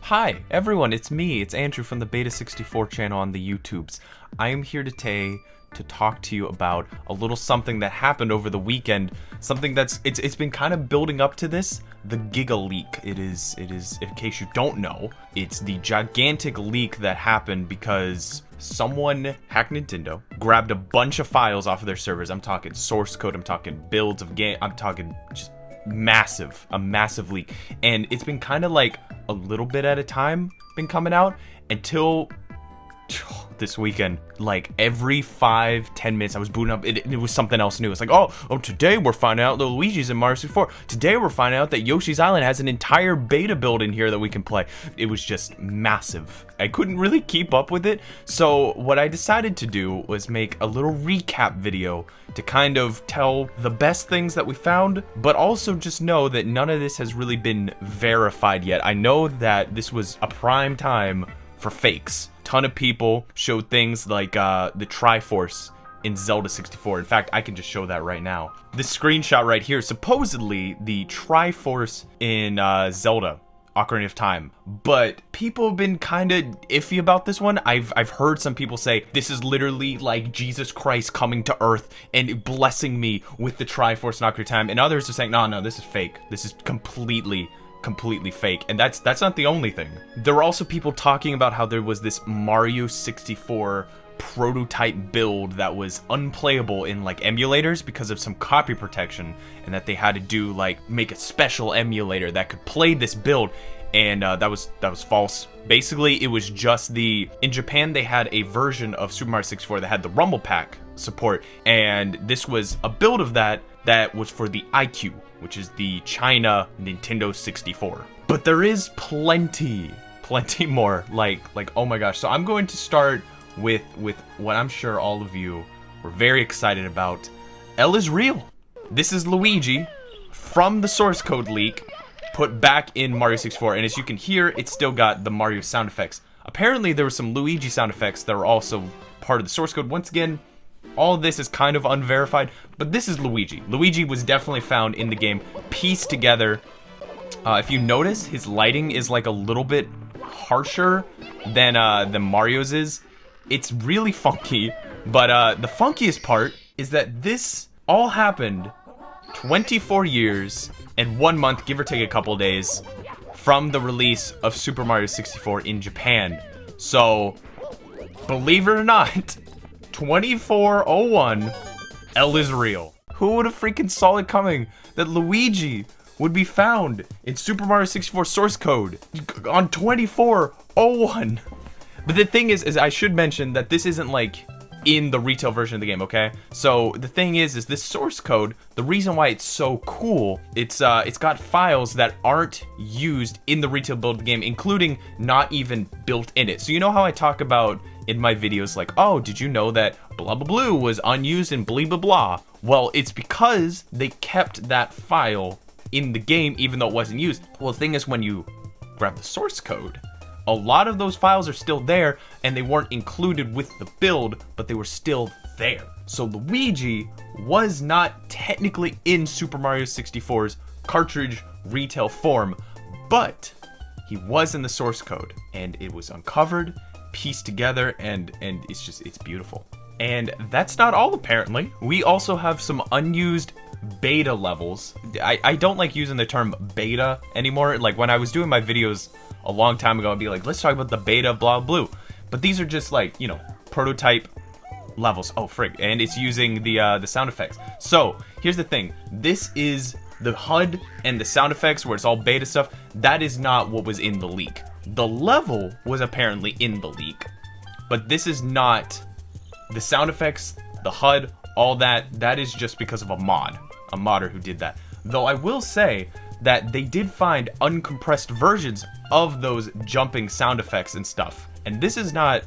Hi, everyone, it's me. It's Andrew from the Beta64 channel on the YouTubes. I am here today to talk to you about a little something that happened over the weekend. Something that's, it's been kind of building up to this, the Gigaleak. It is, in case you don't know, it's the gigantic leak that happened because someone hacked Nintendo, grabbed a bunch of files off of their servers. I'm talking source code, I'm talking builds of game, I'm talking just a massive leak. And it's been kind of like a little bit at a time been coming out until this weekend. Like every 5-10 minutes I was booting up, it was something else new. It's like, oh, today we're finding out that Luigi's in Majoras Mask. Today we're finding out that Yoshis Island has an entire beta build in here that we can play. It was just massive. I couldn't really keep up with it. So what I decided to do was make a little recap video to kind of tell the best things that we found, but also just know that none of this has really been verified yet. I know that this was a prime time for fakes. Ton of people showed things like the Triforce in Zelda 64. In fact, I can just show that right now. This screenshot right here, supposedly the Triforce in Zelda Ocarina of Time, but people have been kind of iffy about this one. I've heard some people say this is literally like Jesus Christ coming to Earth and blessing me with the Triforce in Ocarina of Time, and others are saying no, this is fake. This is completely fake. And that's not the only thing. There were also people talking about how there was this Mario 64 prototype build that was unplayable in like emulators because of some copy protection, and that they had to do like make a special emulator that could play this build, and that was false. Basically, it was just in Japan they had a version of Super Mario 64 that had the Rumble Pack support, and this was a build of that was for the IQ, which is the China Nintendo 64. But there is plenty more, like oh my gosh. So I'm going to start with what I'm sure all of you were very excited about. L is real. This is Luigi from the source code leak put back in Mario 64, and as you can hear, it's still got the Mario sound effects. Apparently there were some Luigi sound effects that were also part of the source code. Once again, all of this is kind of unverified, but this is Luigi. Luigi was definitely found in the game, pieced together. If you notice, his lighting is like a little bit harsher than Mario's is. It's really funky, but the funkiest part is that this all happened 24 years and 1 month, give or take a couple days, from the release of Super Mario 64 in Japan. So, believe it or not, 2401, L is real. Who would have freaking saw it coming that Luigi would be found in Super Mario 64 source code on 2401? But the thing is I should mention that this isn't like in the retail version of the game, okay? So the thing is this source code, the reason why it's so cool, it's got files that aren't used in the retail build of the game, including not even built in it. So you know how I talk about in my videos like, oh, did you know that blah blah blue was unused in blah blah blah? Well, it's because they kept that file in the game even though it wasn't used. Well, the thing is, when you grab the source code, a lot of those files are still there, and they weren't included with the build, but they were still there. So Luigi was not technically in Super Mario 64's cartridge retail form, but he was in the source code, and it was uncovered, pieced together, and it's beautiful. And that's not all, apparently. We also have some unused beta levels. I don't like using the term beta anymore. Like when I was doing my videos a long time ago, I'd be like, let's talk about the beta blah blue. But these are just like, you know, prototype levels. Oh frig, and it's using the sound effects. So here's the thing, this is the HUD and the sound effects where it's all beta stuff. That is not what was in the leak. The level was apparently in the leak, but this is not the sound effects, the HUD, all that is just because of a modder who did that. Though I will say that they did find uncompressed versions of those jumping sound effects and stuff. And this is not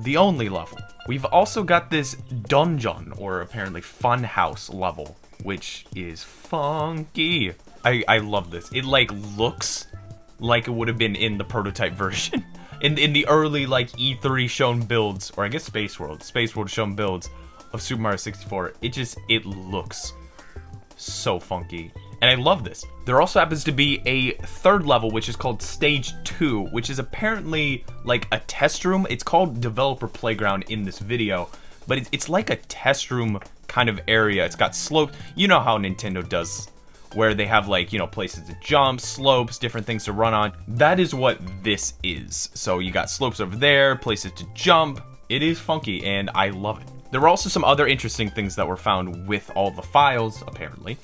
the only level. We've also got this dungeon, or apparently fun house level, which is funky. I love this. It like looks like it would have been in the prototype version. in the early like E3 shown builds, or I guess Space World shown builds of Super Mario 64. It looks so funky. And I love this. There also happens to be a third level, which is called Stage 2, which is apparently like a test room. It's called Developer Playground in this video, but it's like a test room kind of area. It's got slopes. You know how Nintendo does, where they have like, you know, places to jump, slopes, different things to run on. That is what this is. So you got slopes over there, places to jump. It is funky and I love it. There were also some other interesting things that were found with all the files, apparently.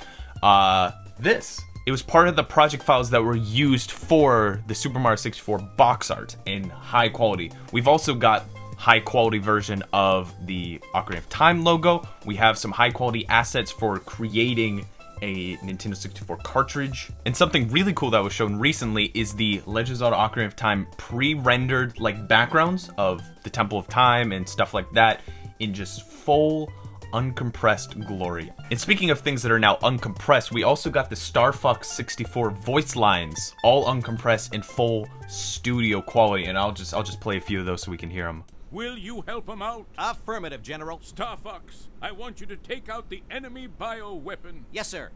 It was part of the project files that were used for the Super Mario 64 box art in high quality. We've also got high quality version of the Ocarina of Time logo. We have some high quality assets for creating a Nintendo 64 cartridge. And something really cool that was shown recently is the Legend of Zelda Ocarina of Time pre-rendered like backgrounds of the Temple of Time and stuff like that in just full uncompressed glory. And speaking of things that are now uncompressed, we also got the Star Fox 64 voice lines, all uncompressed in full studio quality. And I'll just play a few of those so we can hear them. Will you help him out? Affirmative, General. Star Fox, I want you to take out the enemy bioweapon. Yes, sir.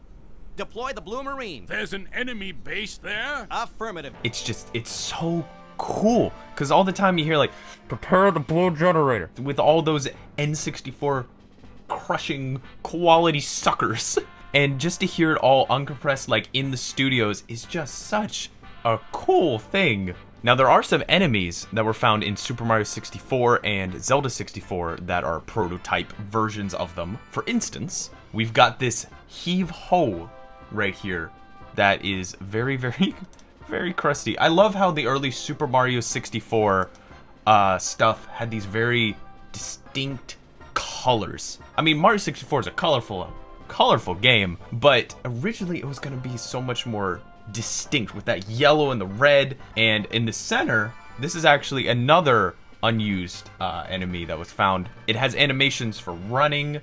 Deploy the Blue Marine. There's an enemy base there? Affirmative. It's so cool, because all the time you hear like, prepare the blue generator, with all those N64 crushing quality suckers. And just to hear it all uncompressed like in the studios is just such a cool thing. Now there are some enemies that were found in Super Mario 64 and Zelda 64 that are prototype versions of them. For instance, we've got this heave-ho right here that is very, very, very crusty. I love how the early Super Mario 64 stuff had these very distinct colors. I mean, Mario 64 is a colorful game, but originally it was going to be so much more distinct with that yellow and the red. And in the center, this is actually another unused enemy that was found. It has animations for running,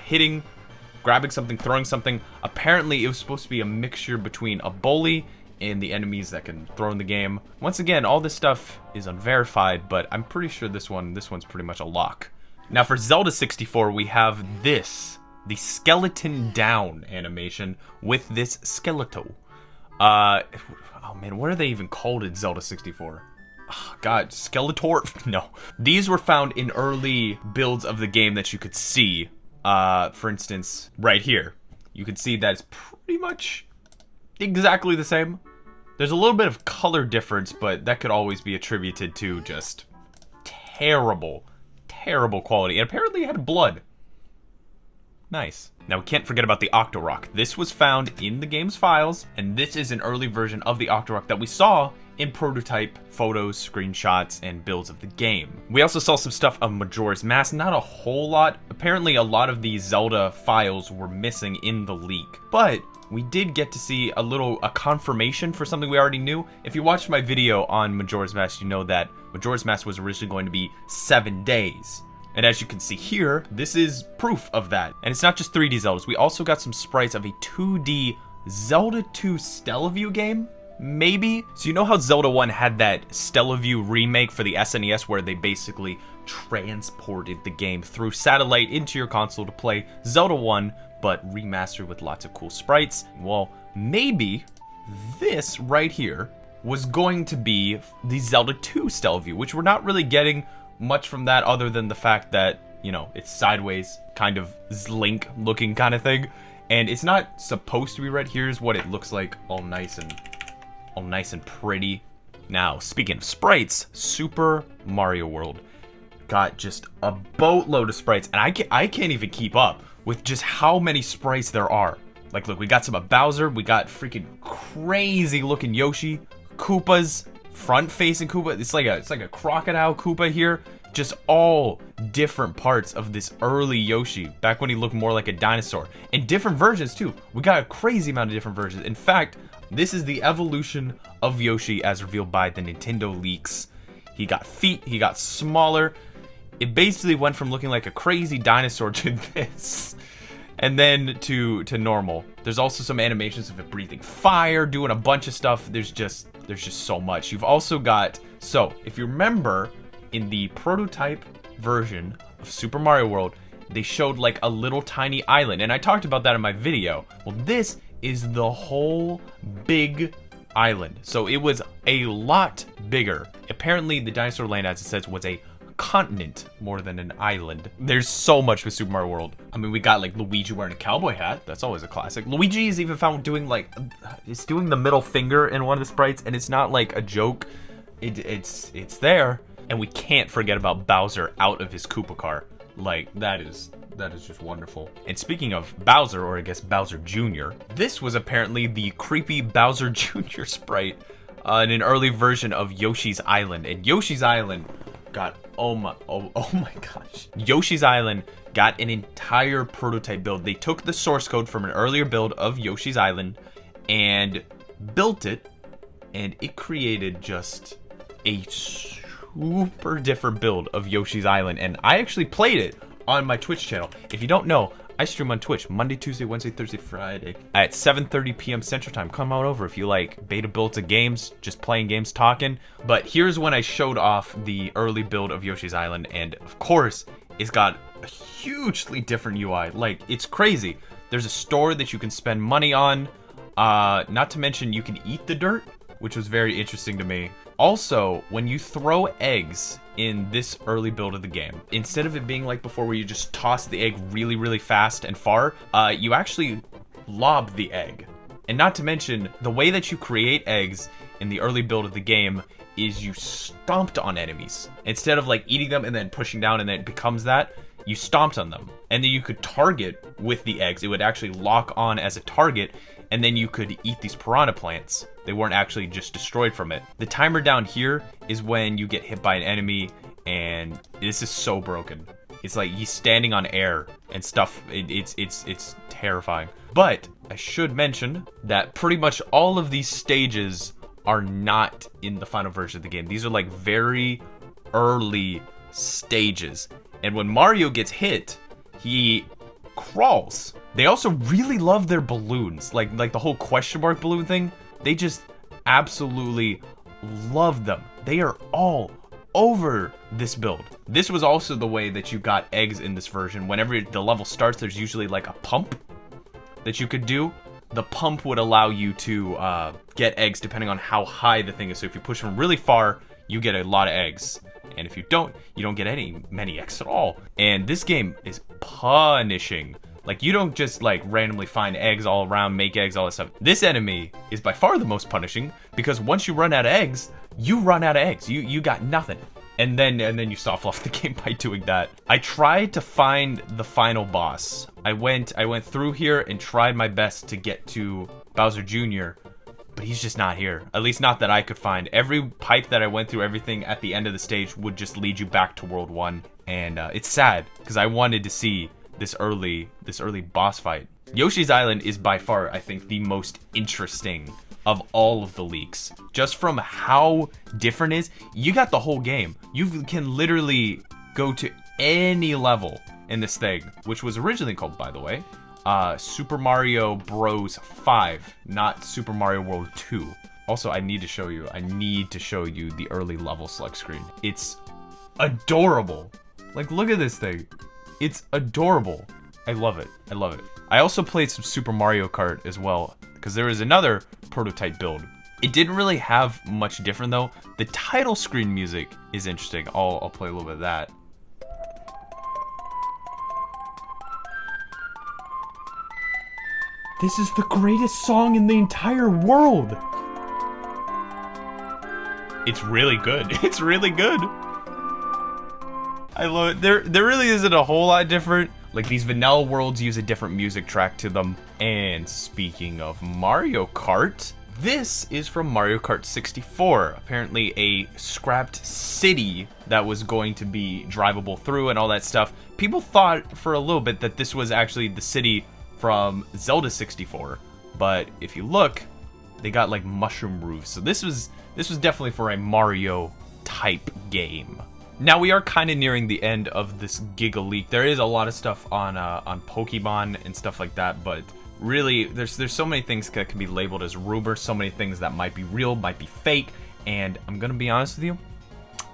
hitting, grabbing something, throwing something. Apparently it was supposed to be a mixture between a bully and the enemies that can throw in the game. Once again, all this stuff is unverified, but I'm pretty sure this one's pretty much a lock. Now for Zelda 64, we have this, the skeleton down animation with this skeleto. Oh man, what are they even called in Zelda 64? Oh, God, Skeletor? No. These were found in early builds of the game that you could see. For instance, right here. You can see that it's pretty much exactly the same. There's a little bit of color difference, but that could always be attributed to just terrible quality. And apparently it had blood. Nice. Now we can't forget about the Octorok. This was found in the game's files, and this is an early version of the Octorok that we saw in prototype photos, screenshots, and builds of the game. We also saw some stuff of Majora's Mask, not a whole lot. Apparently a lot of these Zelda files were missing in the leak, but we did get to see a confirmation for something we already knew. If you watched my video on Majora's Mask, you know that Majora's Mask was originally going to be 7 days. And as you can see here, this is proof of that. And it's not just 3D Zeldas. We also got some sprites of a 2D Zelda 2 Stellaview game, maybe? So you know how Zelda 1 had that Stellaview remake for the SNES where they basically transported the game through satellite into your console to play Zelda 1, but remastered with lots of cool sprites? Well, maybe this right here was going to be the Zelda 2 Stellaview, which we're not really getting much from that other than the fact that, you know, it's sideways, kind of Link looking kind of thing. And it's not supposed to be red. Here's what it looks like, all nice and pretty. Now, speaking of sprites, Super Mario World got just a boatload of sprites, and I can't even keep up with just how many sprites there are. Like, look, we got some of Bowser, we got freaking crazy looking Yoshi, Koopas, front-facing Koopa. It's like a crocodile Koopa here. Just all different parts of this early Yoshi, back when he looked more like a dinosaur. And different versions too. We got a crazy amount of different versions. In fact, this is the evolution of Yoshi as revealed by the Nintendo leaks. He got feet, he got smaller. It basically went from looking like a crazy dinosaur to this. And then to normal. There's also some animations of it breathing fire, doing a bunch of stuff. There's just so much. You've also got, so if you remember in the prototype version of Super Mario World, they showed like a little tiny island, and I talked about that in my video. Well, this is the whole big island. So it was a lot bigger. Apparently, the Dinosaur Land, as it says, was a continent more than an island. There's so much with Super Mario World. I mean, we got like Luigi wearing a cowboy hat. That's always a classic. Luigi is even found doing like, it's doing the middle finger in one of the sprites, and it's not like a joke. It's there. And we can't forget about Bowser out of his Koopa car. Like, that is just wonderful. And speaking of Bowser, or I guess Bowser Jr., this was apparently the creepy Bowser Jr. sprite in an early version of Yoshi's Island. And Yoshi's Island got, oh my gosh. Yoshi's Island got an entire prototype build. They took the source code from an earlier build of Yoshi's Island and built it, and it created just a super different build of Yoshi's Island. And I actually played it on my Twitch channel. If you don't know, I stream on Twitch Monday, Tuesday, Wednesday, Thursday, Friday at 7:30 p.m. Central Time. Come on over if you like beta builds of games, just playing games, talking. But here's when I showed off the early build of Yoshi's Island, and of course, it's got a hugely different UI. Like, it's crazy. There's a store that you can spend money on. Not to mention, you can eat the dirt, which was very interesting to me. Also, when you throw eggs in this early build of the game, instead of it being like before where you just toss the egg really, really fast and far, you actually lob the egg. And not to mention, the way that you create eggs in the early build of the game is you stomped on enemies. Instead of like eating them and then pushing down and then it becomes that, you stomped on them. And then you could target with the eggs. It would actually lock on as a target, and then you could eat these piranha plants. They weren't actually just destroyed from it. The timer down here is when you get hit by an enemy, and this is so broken. It's like he's standing on air and stuff. It's terrifying. But I should mention that pretty much all of these stages are not in the final version of the game. These are like very early stages. And when Mario gets hit, he crawls. They also really love their balloons. Like the whole question mark balloon thing. They just absolutely love them. They are all over this build. This was also the way that you got eggs in this version. Whenever the level starts, there's usually like a pump that you could do. The pump would allow you to get eggs depending on how high the thing is. So if you push them really far, you get a lot of eggs. And if you don't get many eggs at all. And this game is punishing. Like, you don't just like randomly find eggs all around, make eggs, all that stuff. This enemy is by far the most punishing, because once you run out of eggs, you run out of eggs. You got nothing. And then you soft lock the game by doing that. I tried to find the final boss. I went through here and tried my best to get to Bowser Jr., but he's just not here. At least not that I could find. Every pipe that I went through, everything at the end of the stage would just lead you back to World 1. And it's sad, because I wanted to see this early boss fight. Yoshi's Island is by far, I think, the most interesting of all of the leaks. Just from how different it is, you got the whole game. You can literally go to any level in this thing, which was originally called, by the way, Super Mario Bros. 5, not Super Mario World 2. Also, I need to show you the early level select screen. It's adorable. Like, look at this thing. It's adorable. I love it. I love it. I also played some Super Mario Kart as well, because there is another prototype build. It didn't really have much different though. The title screen music is interesting. I'll play a little bit of that. This is the greatest song in the entire world. It's really good. It's really good. I love it. There really isn't a whole lot different. Like, these vanilla worlds use a different music track to them. And speaking of Mario Kart, this is from Mario Kart 64. Apparently a scrapped city that was going to be drivable through and all that stuff. People thought for a little bit that this was actually the city from Zelda 64. But if you look, they got like mushroom roofs. So this was definitely for a Mario type game. Now we are kind of nearing the end of this Gigaleak. There is a lot of stuff on Pokemon and stuff like that, but really there's so many things that can be labeled as rumor, so many things that might be real, might be fake, and I'm gonna be honest with you,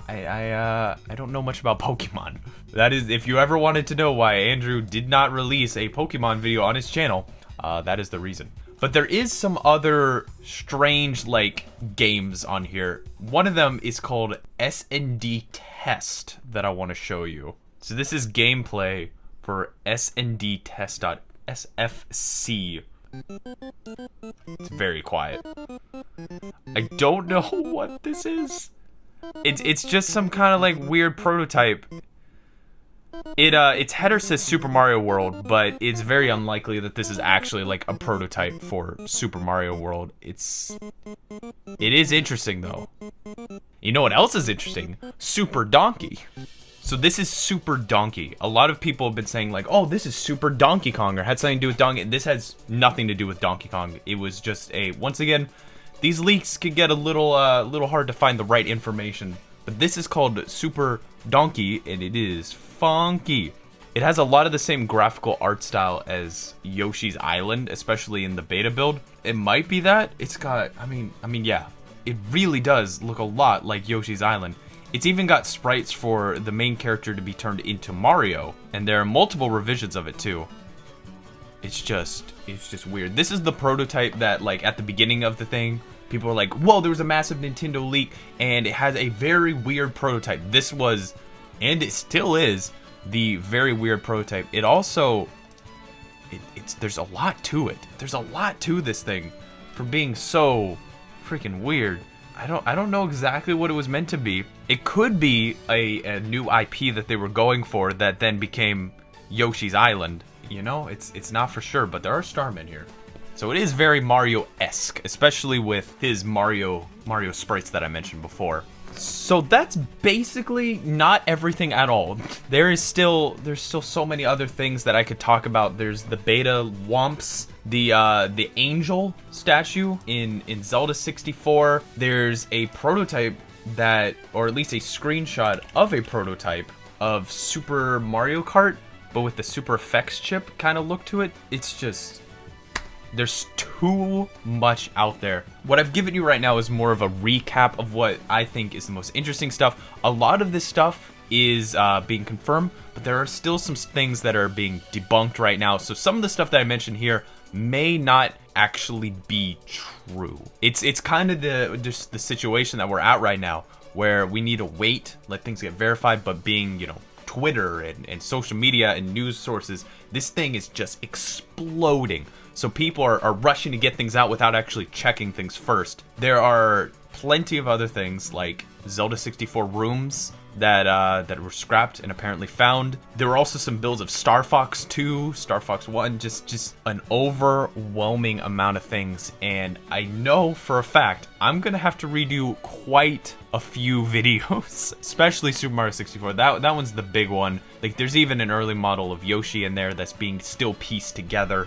I don't know much about Pokemon. That is, if you ever wanted to know why Andrew did not release a Pokemon video on his channel, that is the reason. But there is some other strange, like, games on here. One of them is called S&D Test that I want to show you. So this is gameplay for S&D Test.sfc. It's very quiet. I don't know what this is. It's just some kind of like weird prototype. Its header says Super Mario World, but it's very unlikely that this is actually like a prototype for Super Mario World. It is interesting though. You know what else is interesting? Super Donkey. So this is Super Donkey. A lot of people have been saying like, oh, this is Super Donkey Kong, or had something to do with Donkey. This has nothing to do with Donkey Kong. It was just once again, these leaks could get a little hard to find the right information. But this is called Super Donkey, and it is funky. It has a lot of the same graphical art style as Yoshi's Island, especially in the beta build. It might be that. It's got, I mean, yeah. It really does look a lot like Yoshi's Island. It's even got sprites for the main character to be turned into Mario, and there are multiple revisions of it too. It's just weird. This is the prototype that, like, at the beginning of the thing, people were like, whoa, there was a massive Nintendo leak, and it has a very weird prototype. This was, and it still is, the very weird prototype. It also, there's a lot to it. There's a lot to this thing for being so freaking weird. I don't know exactly what it was meant to be. It could be a new IP that they were going for that then became Yoshi's Island. You know, it's not for sure, but there are Starmen here. So it is very Mario-esque, especially with his Mario sprites that I mentioned before. So that's basically not everything at all. There's still so many other things that I could talk about. There's the beta Womps, the angel statue in Zelda 64. There's a prototype that, or at least a screenshot of a prototype of Super Mario Kart, but with the Super Effects chip kind of look to it. It's just, there's too much out there. What I've given you right now is more of a recap of what I think is the most interesting stuff. A lot of this stuff is being confirmed, but there are still some things that are being debunked right now. So some of the stuff that I mentioned here may not actually be true. It's kind of just the situation that we're at right now, where we need to wait, let things get verified, but being, you know, Twitter and social media and news sources, this thing is just exploding. So people are rushing to get things out without actually checking things first. There are plenty of other things like Zelda 64 rooms that were scrapped and apparently found. There were also some builds of Star Fox 2, Star Fox 1, just an overwhelming amount of things. And I know for a fact I'm gonna have to redo quite a few videos, especially Super Mario 64. That one's the big one. Like, there's even an early model of Yoshi in there that's being still pieced together.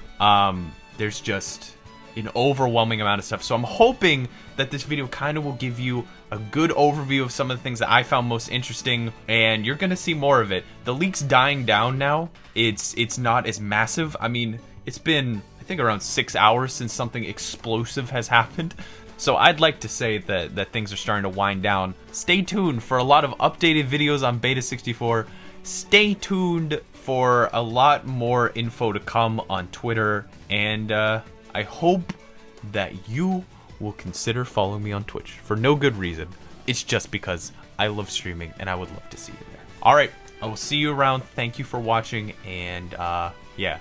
There's just an overwhelming amount of stuff. So I'm hoping that this video kind of will give you a good overview of some of the things that I found most interesting, and you're gonna see more of it. The leak's dying down now. It's not as massive. I mean, it's been, I think, around 6 hours since something explosive has happened. So I'd like to say that things are starting to wind down. Stay tuned for a lot of updated videos on Beta64. Stay tuned for a lot more info to come on Twitter, and I hope that you will consider following me on Twitch for no good reason. It's just because I love streaming and I would love to see you there. Alright, I will see you around. Thank you for watching, and yeah.